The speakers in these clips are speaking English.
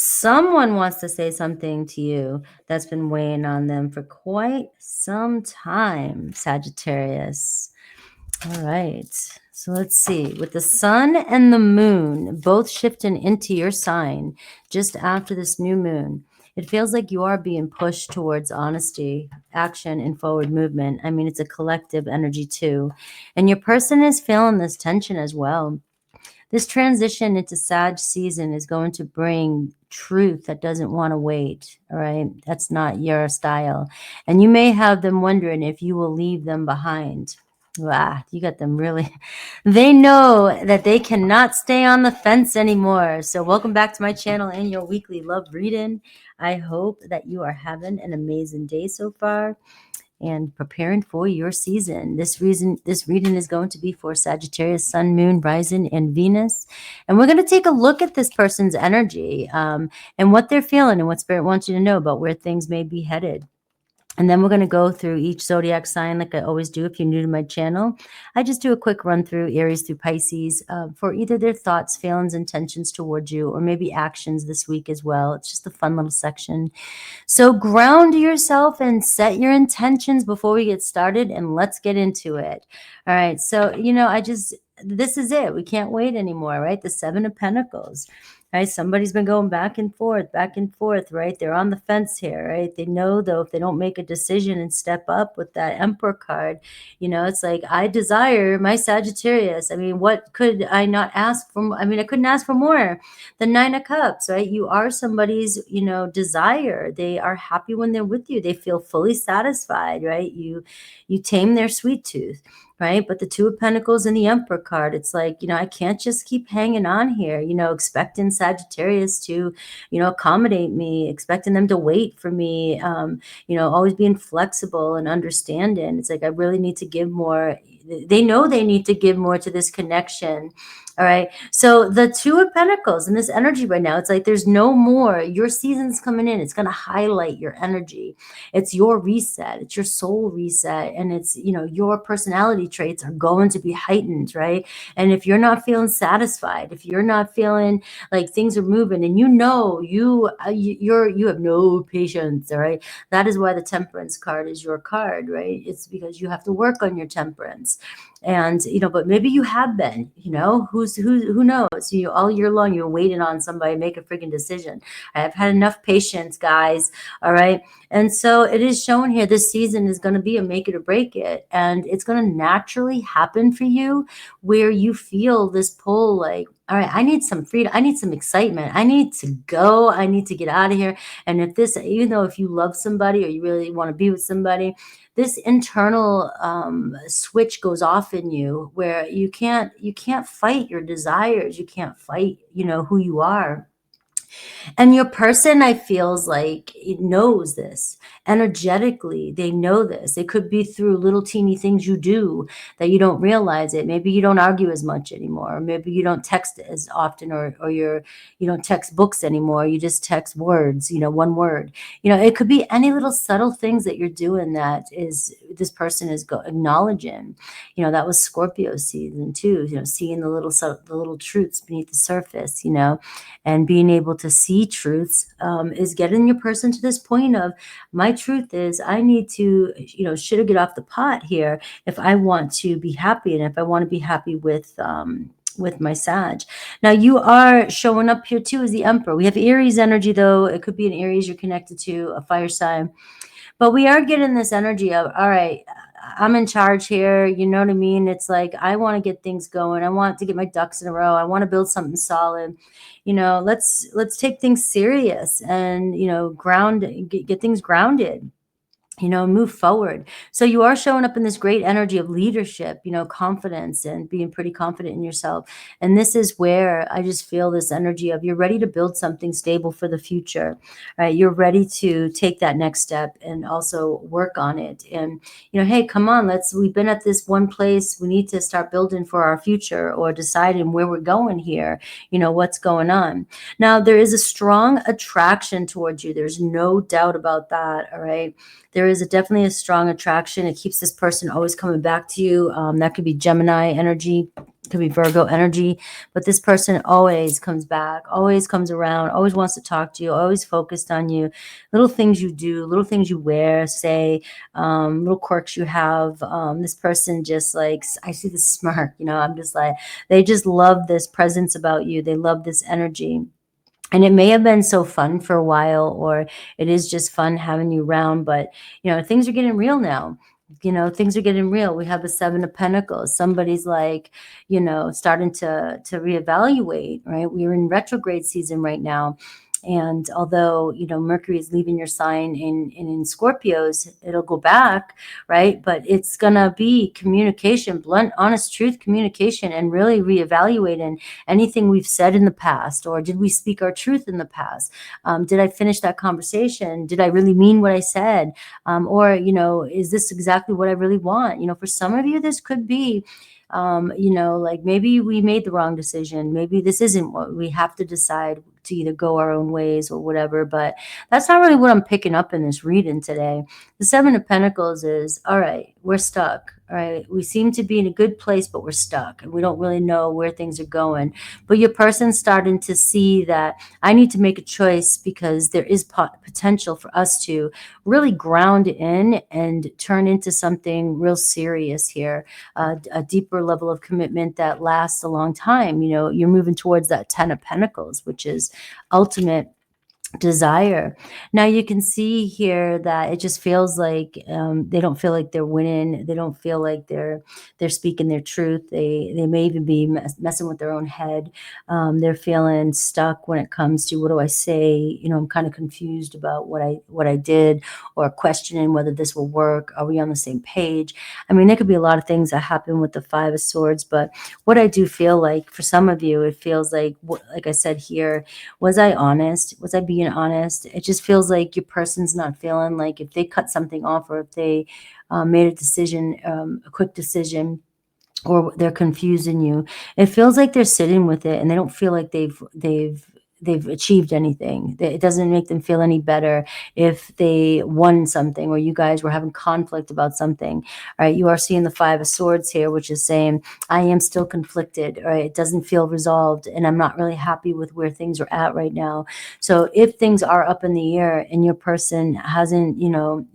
Someone wants to say something to you that's been weighing on them for quite some time, Sagittarius. All right. So let's see. With the sun and the moon both shifting into your sign just after this new moon, it feels like you are being pushed towards honesty, action, and forward movement. I mean, it's a collective energy too. And your person is feeling this tension as well. This transition into Sag season is going to bring truth that doesn't want to wait. All right. That's not your style. And you may have them wondering if you will leave them behind. Wow, you got them really. They know that they cannot stay on the fence anymore. So, welcome back to my channel and your weekly love reading. I hope that you are having an amazing day so far and preparing for your season. This reading is going to be for Sagittarius, Sun, Moon, Rising, and Venus. And we're going to take a look at this person's energy and what they're feeling and what Spirit wants you to know about where things may be headed. And then we're going to go through each zodiac sign like I always do if you're new to my channel. I just do a quick run through Aries through Pisces for either their thoughts, feelings, intentions towards you, or maybe actions this week as well. It's just a fun little section. So ground yourself and set your intentions before we get started, and let's get into it. All right. So, this is it. We can't wait anymore, right? The Seven of Pentacles. Right? Somebody's been going back and forth, right? They're on the fence here, right? They know, though, if they don't make a decision and step up with that Emperor card, it's like, I desire my Sagittarius. I mean, what could I not ask for? I mean, I couldn't ask for more. The Nine of Cups, right? You are somebody's, desire. They are happy when they're with you. They feel fully satisfied, right? You tame their sweet tooth. Right. But the Two of Pentacles and the Emperor card, it's like, I can't just keep hanging on here, expecting Sagittarius to, accommodate me, expecting them to wait for me, always being flexible and understanding. It's like, I really need to give more. They know they need to give more to this connection. All right. So the Two of Pentacles and this energy right now, it's like there's no more. Your season's coming in. It's going to highlight your energy. It's your reset. It's your soul reset. And it's, your personality traits are going to be heightened, right? And if you're not feeling satisfied, if you're not feeling like things are moving and you have no patience, all right? That is why the Temperance card is your card, right? It's because you have to work on your temperance. And, but maybe you have been, who knows? All year long, you're waiting on somebody to make a freaking decision. I have had enough patience, guys. All right. And so it is shown here, this season is going to be a make it or break it. And it's going to naturally happen for you where you feel this pull like, all right, I need some freedom. I need some excitement. I need to go. I need to get out of here. And if you love somebody or you really want to be with somebody, this internal switch goes off in you where you can't fight your desires. You can't fight, who you are. And your person, I feels like it knows this energetically. They know this. It could be through little teeny things you do that you don't realize it. Maybe you don't argue as much anymore. Or maybe you don't text as often, or you don't text books anymore. You just text words, one word. It could be any little subtle things that you're doing that is this person is acknowledging. That was Scorpio season too. Seeing the little truths beneath the surface. And being able to see truths is getting your person to this point of, my truth is I need to, should get off the pot here if I want to be happy and if I want to be happy with my Sag. Now you are showing up here too as the Emperor. We have Aries energy though. It could be an Aries you're connected to, a fire sign. But we are getting this energy of, all right, I'm in charge here. You know what I mean? It's like, I want to get things going. I want to get my ducks in a row. I want to build something solid. Let's take things serious and, get things grounded. Move forward. So you are showing up in this great energy of leadership, confidence and being pretty confident in yourself. And this is where I just feel this energy of, you're ready to build something stable for the future, right? You're ready to take that next step and also work on it. And, hey, come on, we've been at this one place. We need to start building for our future or deciding where we're going here. What's going on. Now, there is a strong attraction towards you. There's no doubt about that. All right. There is definitely a strong attraction. It keeps this person always coming back to you. That could be Gemini energy. Could be Virgo energy, but this person always comes back, always comes around, always wants to talk to you, always focused on you. Little things you do, little things you wear, say, little quirks you have. This person just like, I see the smirk, I'm just like, they just love this presence about you. They love this energy. And it may have been so fun for a while, or it is just fun having you around, but things are getting real now. Things are getting real. We have the Seven of Pentacles. Somebody's like, starting to reevaluate, right? We're in retrograde season right now. And although, Mercury is leaving your sign in Scorpios, it'll go back, right? But it's going to be communication, blunt, honest truth communication, and really reevaluating anything we've said in the past, or did we speak our truth in the past? Did I finish that conversation? Did I really mean what I said? Or, is this exactly what I really want? For some of you, this could be, like maybe we made the wrong decision. Maybe this isn't what we have to decide, to either go our own ways or whatever. But that's not really what I'm picking up in this reading today. The Seven of Pentacles is, all right, we're stuck. All right, we seem to be in a good place, but we're stuck and we don't really know where things are going. But your person's starting to see that I need to make a choice, because there is potential for us to really ground in and turn into something real serious here, a deeper level of commitment that lasts a long time. You're moving towards that Ten of Pentacles, which is ultimate desire. Now you can see here that it just feels like they don't feel like they're winning. They don't feel like they're speaking their truth. They may even be messing with their own head. They're feeling stuck when it comes to, what do I say? I'm kind of confused about what I did, or questioning whether this will work. Are we on the same page? I mean, there could be a lot of things that happen with the Five of Swords, but what I do feel like for some of you, it feels like I said here, was I honest? Was I being honest? It just feels like your person's not feeling like, if they cut something off, or if they made a decision, a quick decision, or they're confusing you, it feels like they're sitting with it and they don't feel like they've achieved anything. It doesn't make them feel any better if they won something, or you guys were having conflict about something. All right, you are seeing the Five of Swords here, which is saying, I am still conflicted. All right, it doesn't feel resolved, and I'm not really happy with where things are at right now. So if things are up in the air and your person hasn't,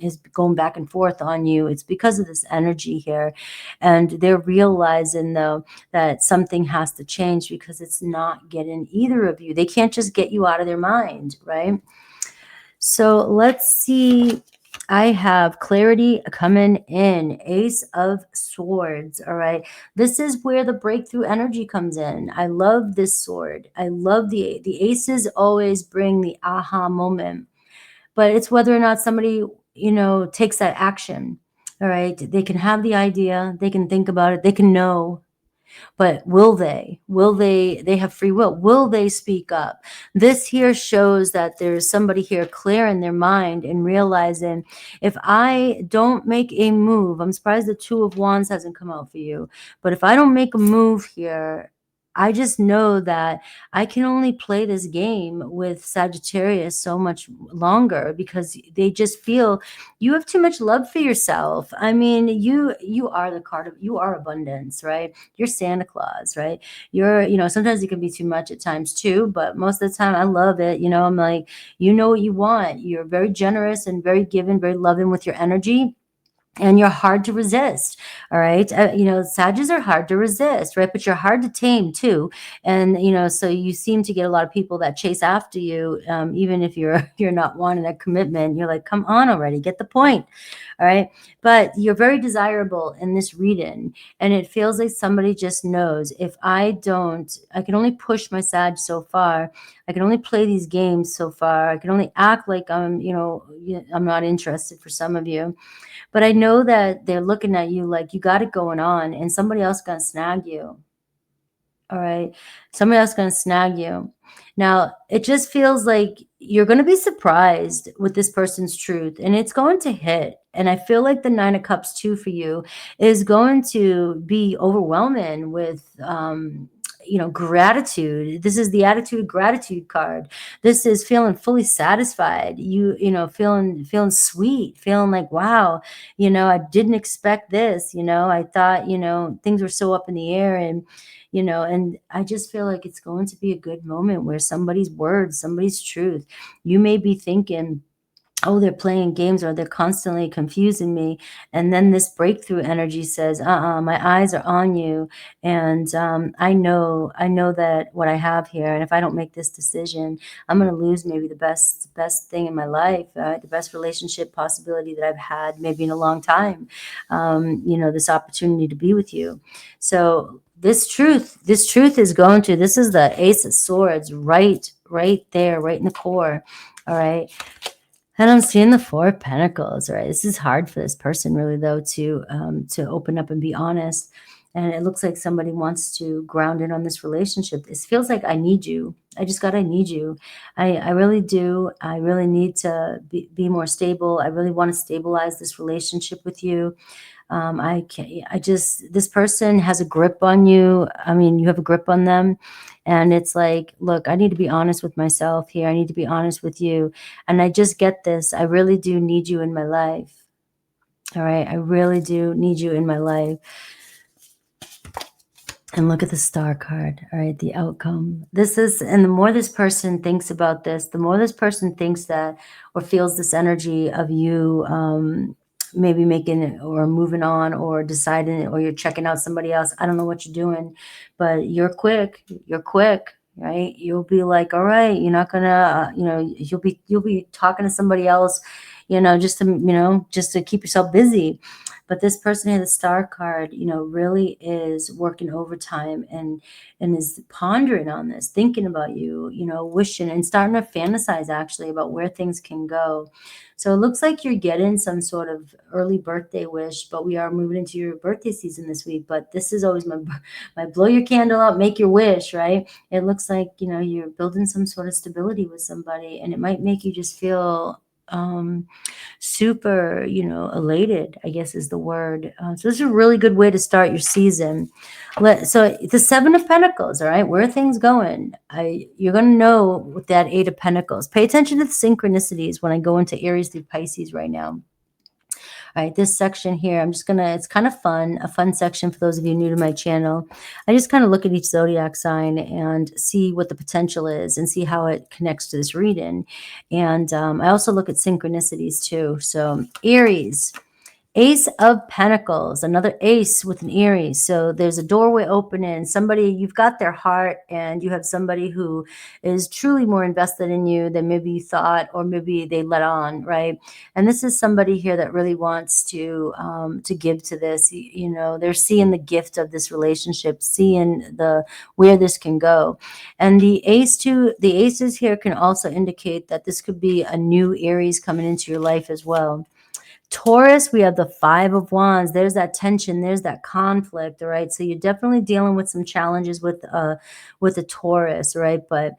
is going back and forth on you, it's because of this energy here. And they're realizing, though, that something has to change, because it's not getting either of you. They can't just get you out of their mind, right? So let's see. I have clarity coming in. Ace of Swords. All right. This is where the breakthrough energy comes in. I love this sword. I love the aces always bring the aha moment, but it's whether or not somebody, takes that action. All right. They can have the idea. They can think about it. They can know. But will they have free will? Will they speak up? This here shows that there's somebody here clear in their mind and realizing, if I don't make a move, I'm surprised the Two of Wands hasn't come out for you, but if I don't make a move here, I just know that I can only play this game with Sagittarius so much longer, because they just feel you have too much love for yourself. I mean, you are the card of, you are abundance, right? You're Santa Claus, right? You're, sometimes it can be too much at times too, but most of the time I love it. I'm like, you know what you want. You're very generous and very giving, very loving with your energy. And you're hard to resist. All right. Sages are hard to resist, right? But you're hard to tame too. And, so you seem to get a lot of people that chase after you, even if you're not wanting a commitment. You're like, come on already, get the point. All right. But you're very desirable in this reading. And it feels like somebody just knows, if I can only push my Sag so far. I can only play these games so far. I can only act like I'm not interested for some of you. But I know that they're looking at you like you got it going on, and somebody else going to snag you. All right. Somebody else going to snag you. Now, it just feels like you're going to be surprised with this person's truth, and it's going to hit. And I feel like the Nine of Cups too for you is going to be overwhelming with gratitude. This is the attitude gratitude card. This is feeling fully satisfied. Feeling sweet, feeling like, wow, I didn't expect this. I thought, things were so up in the air, and I just feel like it's going to be a good moment where somebody's words, somebody's truth. You may be thinking, oh, they're playing games, or they're constantly confusing me. And then this breakthrough energy says, my eyes are on you. And I know that what I have here, and if I don't make this decision, I'm going to lose maybe the best thing in my life, the best relationship possibility that I've had maybe in a long time. This opportunity to be with you. So this truth is this is the Ace of Swords, right there, right in the core. All right. And I'm seeing the Four of Pentacles, right? This is hard for this person, really, though, to open up and be honest. And it looks like somebody wants to ground in on this relationship. This feels like I need you. I need you. I really do. I really need to be more stable. I really want to stabilize this relationship with you. This person has a grip on you. I mean, you have a grip on them. And it's like, look, I need to be honest with myself here. I need to be honest with you. And I just get this. I really do need you in my life. All right. I really do need you in my life. And look at the Star card. All right. The outcome. And the more this person thinks about this, the more this person thinks that, or feels this energy of you, maybe making it or moving on or deciding, or you're checking out somebody else. I don't know what you're doing, but you're quick, right? You'll be like, all right, you're not gonna, you'll be talking to somebody else, just to keep yourself busy. But this person here, the Star card, really is working overtime and is pondering on this, thinking about you, wishing and starting to fantasize actually about where things can go. So it looks like you're getting some sort of early birthday wish, but we are moving into your birthday season this week. But this is always my blow your candle out, make your wish, right? It looks like, you're building some sort of stability with somebody, and it might make you just feel super, elated, I guess is the word. So this is a really good way to start your season. So the Seven of Pentacles, all right, where are things going? You're going to know with that Eight of Pentacles. Pay attention to the synchronicities when I go into Aries through Pisces right now. All right, this section here, it's kind of fun, a fun section for those of you new to my channel. I just kind of look at each zodiac sign and see what the potential is and see how it connects to this reading. And I also look at synchronicities too. So Aries. Ace of Pentacles, another ace with an Aries. So there's a doorway opening. You've got their heart, and you have somebody who is truly more invested in you than maybe you thought, or maybe they let on, right? And this is somebody here that really wants to give to this. They're seeing the gift of this relationship, seeing where this can go. And the aces here can also indicate that this could be a new Aries coming into your life as well. Taurus, we have the Five of Wands. There's that tension. There's that conflict, all right? So you're definitely dealing with some challenges with a Taurus, right? But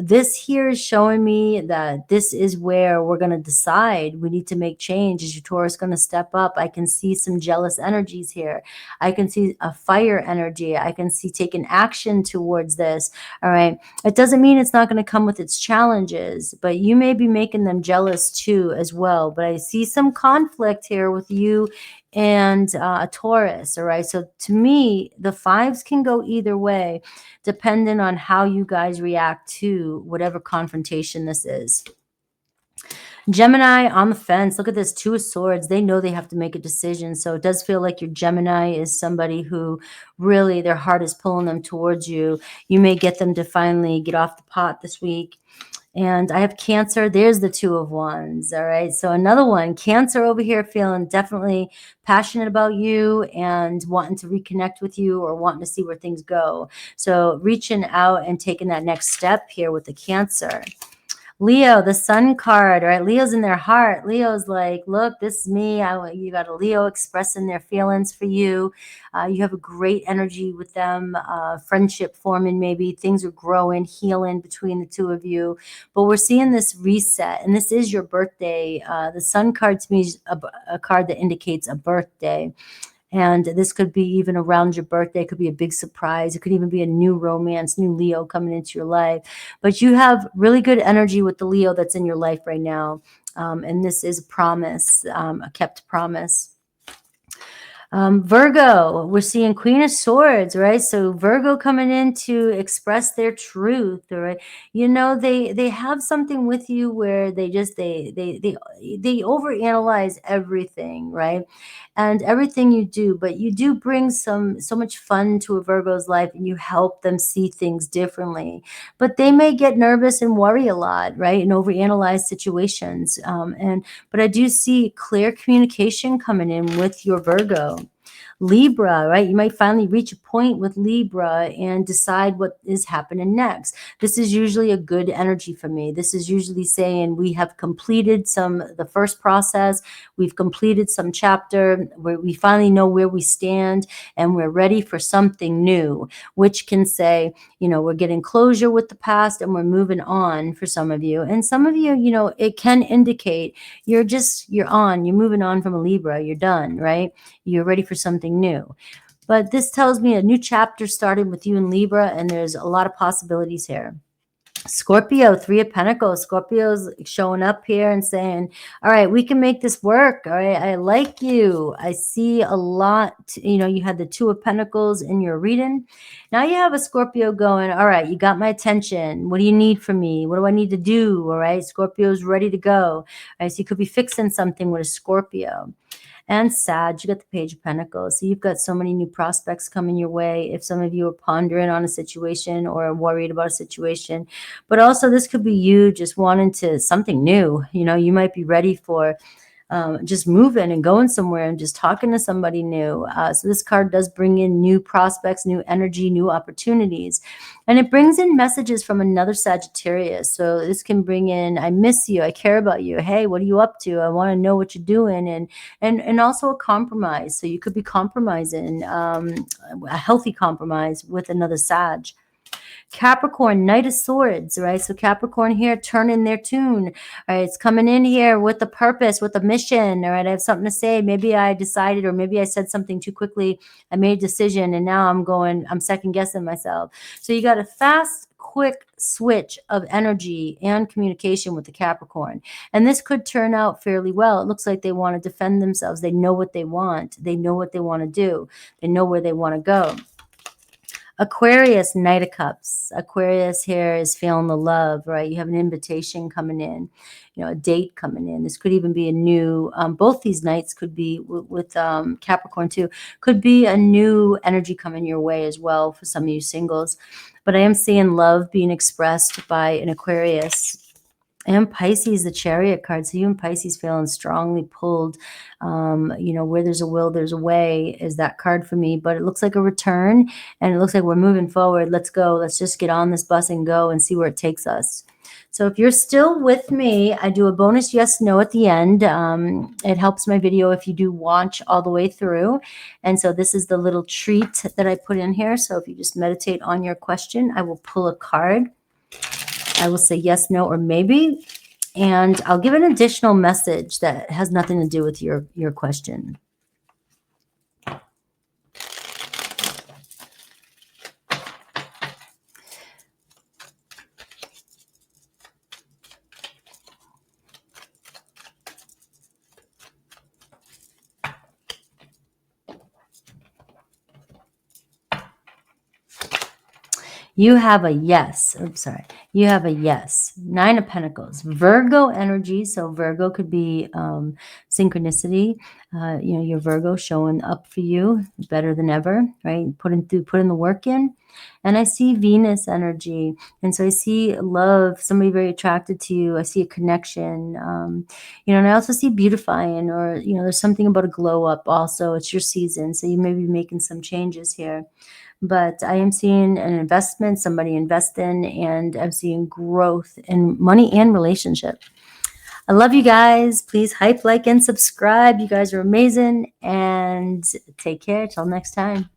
this here is showing me that this is where we're going to decide we need to make change. Is your Taurus going to step up? I can see some jealous energies here. I can see a fire energy. I can see taking action towards this. All right. It doesn't mean it's not going to come with its challenges, but you may be making them jealous too as well. But I see some conflict here with you and a Taurus. All right. So to me, the fives can go either way, depending on how you guys react to whatever confrontation this is. Gemini on the fence. Look at this, Two of Swords. They know they have to make a decision. So it does feel like your Gemini is somebody who really their heart is pulling them towards you. You may get them to finally get off the pot this week. And I have Cancer. There's the Two of Wands. All right. So another one, Cancer over here, feeling definitely passionate about you and wanting to reconnect with you or wanting to see where things go. So reaching out and taking that next step here with the Cancer. Leo, the Sun card, right? Leo's in their heart. Leo's like, look, this is me. You got a Leo expressing their feelings for you. You have a great energy with them, friendship forming maybe. Things are growing, healing between the two of you. But we're seeing this reset, and this is your birthday. The Sun card to me is a card that indicates a birthday. And this could be even around your birthday. It could be a big surprise. It could even be a new romance, new Leo coming into your life. But you have really good energy with the Leo that's in your life right now. And this is a promise, a kept promise. Virgo, we're seeing Queen of Swords, right? So Virgo coming in to express their truth, right? You know, they have something with you where they just they overanalyze everything, right? And everything you do, but you do bring so much fun to a Virgo's life, and you help them see things differently. But they may get nervous and worry a lot, right? And overanalyze situations. But I do see clear communication coming in with your Virgo. Libra, right? You might finally reach a point with Libra and decide what is happening next. This is usually a good energy for me. This is usually saying we have completed the first process. We've completed some chapter where we finally know where we stand and we're ready for something new, which can say, you know, we're getting closure with the past and we're moving on for some of you. And some of you, you know, it can indicate you're moving on from a Libra, you're done, right? You're ready for something new. But this tells me a new chapter starting with you in Libra, and there's a lot of possibilities here. Scorpio, Three of Pentacles. Scorpio's showing up here and saying, all right, we can make this work. All right, I like you. I see a lot. You know, you had the Two of Pentacles in your reading. Now you have a Scorpio going, all right, you got my attention. What do you need from me? What do I need to do? All right, Scorpio's ready to go. All right, so you could be fixing something with a Scorpio. And Sag, you got the Page of Pentacles. So you've got so many new prospects coming your way. If some of you are pondering on a situation or are worried about a situation, but also this could be you just wanting to something new. You know, you might be ready for just moving and going somewhere and just talking to somebody new. So this card does bring in new prospects, new energy, new opportunities. And it brings in messages from another Sagittarius. So this can bring in, I miss you, I care about you. Hey, what are you up to? I want to know what you're doing. And also a compromise. So you could be compromising, a healthy compromise with another Sag. Capricorn, Knight of Swords, right? So Capricorn here turning their tune. All right, it's coming in here with a purpose, with a mission. All right, I have something to say. Maybe I decided, or maybe I said something too quickly. I made a decision, and now I'm second guessing myself. So you got a fast, quick switch of energy and communication with the Capricorn. And this could turn out fairly well. It looks like they want to defend themselves. They know what they want. They know what they want to do. They know where they want to go. Aquarius, Knight of Cups. Aquarius here is feeling the love, right? You have an invitation coming in, you know, a date coming in. This could even be a new, both these nights could be with Capricorn too, could be a new energy coming your way as well for some of you singles. But I am seeing love being expressed by an Aquarius. And Pisces, the Chariot card. So you and Pisces feeling strongly pulled. You know, where there's a will, there's a way is that card for me. But it looks like a return, and it looks like we're moving forward. Let's go. Let's just get on this bus and go and see where it takes us. So if you're still with me, I do a bonus yes, no at the end. It helps my video if you do watch all the way through. And so this is the little treat that I put in here. So if you just meditate on your question, I will pull a card. I will say yes, no, or maybe, and I'll give an additional message that has nothing to do with your question. You have a yes. Oops, sorry. You have a yes. Nine of Pentacles. Virgo energy. So Virgo could be synchronicity. You know, your Virgo showing up for you better than ever, right? Putting the work in. And I see Venus energy. And so I see love, somebody very attracted to you. I see a connection. You know, and I also see beautifying, or, you know, there's something about a glow up also. It's your season. So you may be making some changes here. But I am seeing an investment, somebody invest in, and I'm seeing growth in money and relationship. I love you guys. Please hype, like, and subscribe. You guys are amazing. And take care. Till next time.